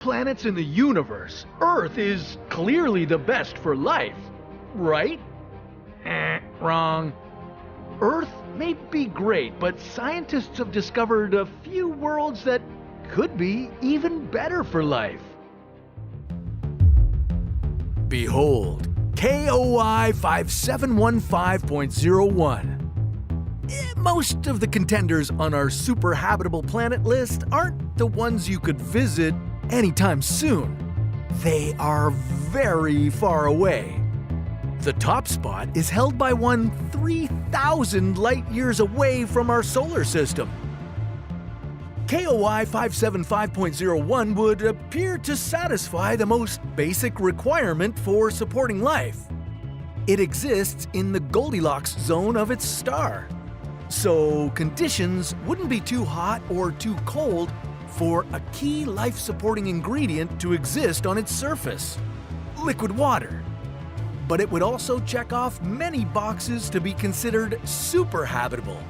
planets in the universe, Earth is clearly the best for life, right? Wrong. Earth may be great, but scientists have discovered a few worlds that could be even better for life. Behold, KOI 5715.01. Most of the contenders on our super habitable planet list aren't the ones you could visit anytime soon. They are very far away. The top spot is held by one 3,000 light-years away from our solar system. KOI 575.01 would appear to satisfy the most basic requirement for supporting life. It exists in the Goldilocks zone of its star, so conditions wouldn't be too hot or too cold for a key life-supporting ingredient to exist on its surface: liquid water. But it would also check off many boxes to be considered super habitable.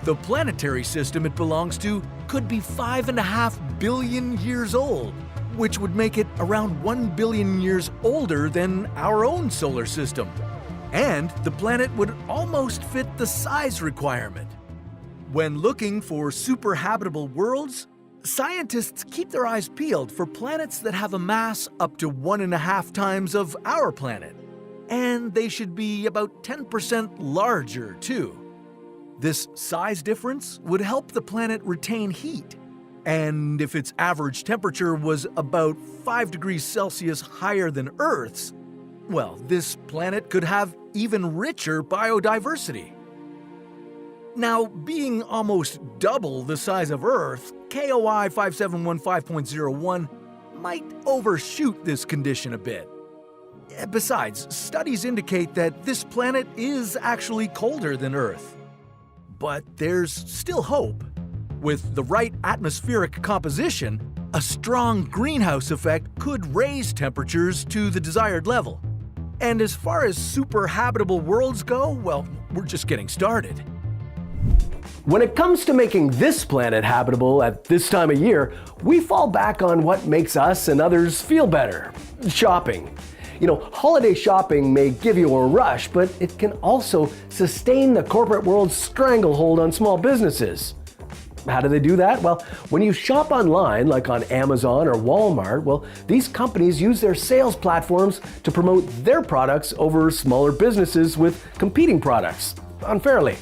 The planetary system it belongs to could be 5.5 billion years old, which would make it around 1 billion years older than our own solar system. And the planet would almost fit the size requirement. When looking for super habitable worlds, scientists keep their eyes peeled for planets that have a mass up to 1.5 times of our planet. And they should be about 10% larger, too. This size difference would help the planet retain heat. And if its average temperature was about 5 degrees Celsius higher than Earth's, well, this planet could have even richer biodiversity. Now, being almost double the size of Earth, KOI 5715.01 might overshoot this condition a bit. Besides, studies indicate that this planet is actually colder than Earth. But there's still hope. With the right atmospheric composition, a strong greenhouse effect could raise temperatures to the desired level. And as far as super habitable worlds go, well, we're just getting started. When it comes to making this planet habitable at this time of year, we fall back on what makes us and others feel better: shopping. You know, holiday shopping may give you a rush, but it can also sustain the corporate world's stranglehold on small businesses. How do they do that? Well, when you shop online, like on Amazon or Walmart, well, these companies use their sales platforms to promote their products over smaller businesses with competing products unfairly.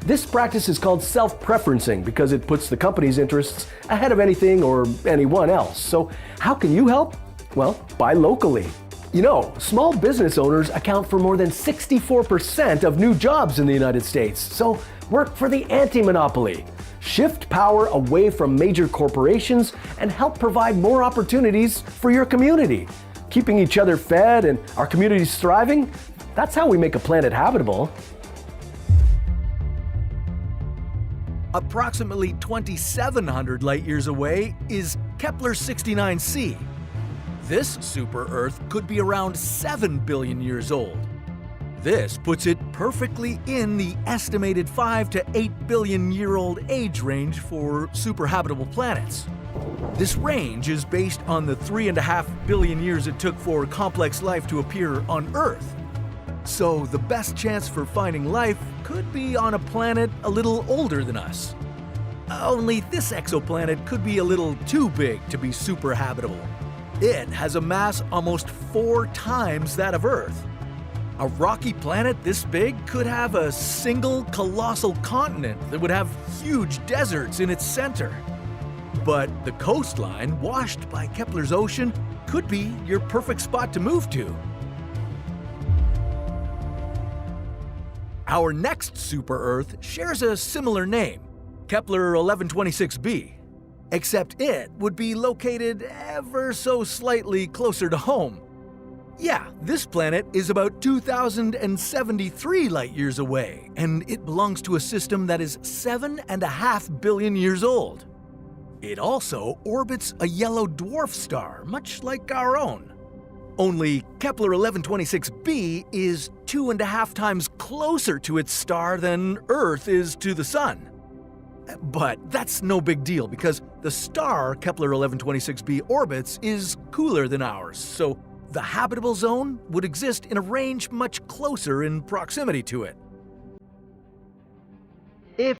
This practice is called self-preferencing because it puts the company's interests ahead of anything or anyone else. So how can you help? Well, buy locally. You know, small business owners account for more than 64% of new jobs in the United States. So work for the anti-monopoly. Shift power away from major corporations and help provide more opportunities for your community. Keeping each other fed and our communities thriving, that's how we make a planet habitable. Approximately 2,700 light-years away is Kepler 69c. This super-Earth could be around 7 billion years old. This puts it perfectly in the estimated 5 to 8 billion year old age range for super habitable planets. This range is based on the 3.5 billion years it took for complex life to appear on Earth. So the best chance for finding life could be on a planet a little older than us. Only this exoplanet could be a little too big to be super habitable. It has a mass almost 4 times that of Earth. A rocky planet this big could have a single colossal continent that would have huge deserts in its center. But the coastline, washed by Kepler's ocean, could be your perfect spot to move to. Our next super-Earth shares a similar name, Kepler 1126b, except it would be located ever so slightly closer to home. Yeah, this planet is about 2,073 light-years away, and it belongs to a system that is 7.5 billion years old. It also orbits a yellow dwarf star, much like our own. Only Kepler 1126b is 2.5 times closer to its star than Earth is to the Sun. But that's no big deal because the star Kepler 1126b orbits is cooler than ours, so the habitable zone would exist in a range much closer in proximity to it. If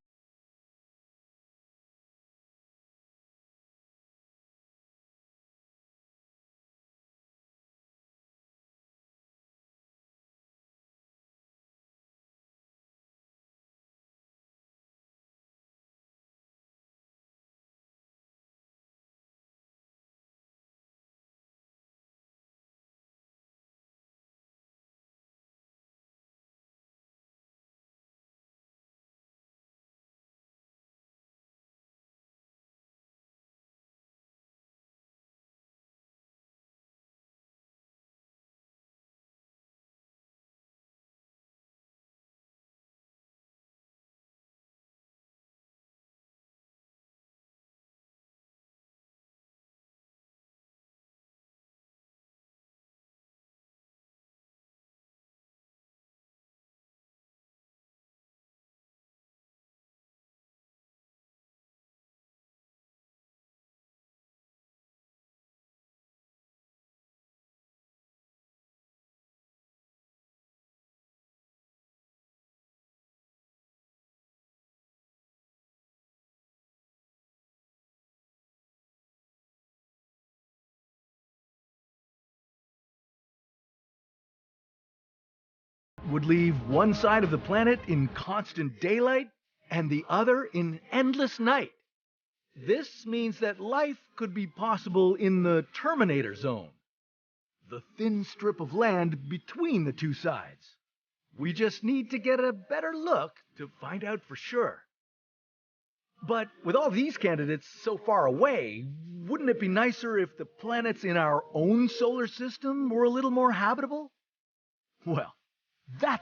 would leave one side of the planet in constant daylight and the other in endless night. This means that life could be possible in the Terminator zone, the thin strip of land between the two sides. We just need to get a better look to find out for sure. But with all these candidates so far away, wouldn't it be nicer if the planets in our own solar system were a little more habitable? Well, that's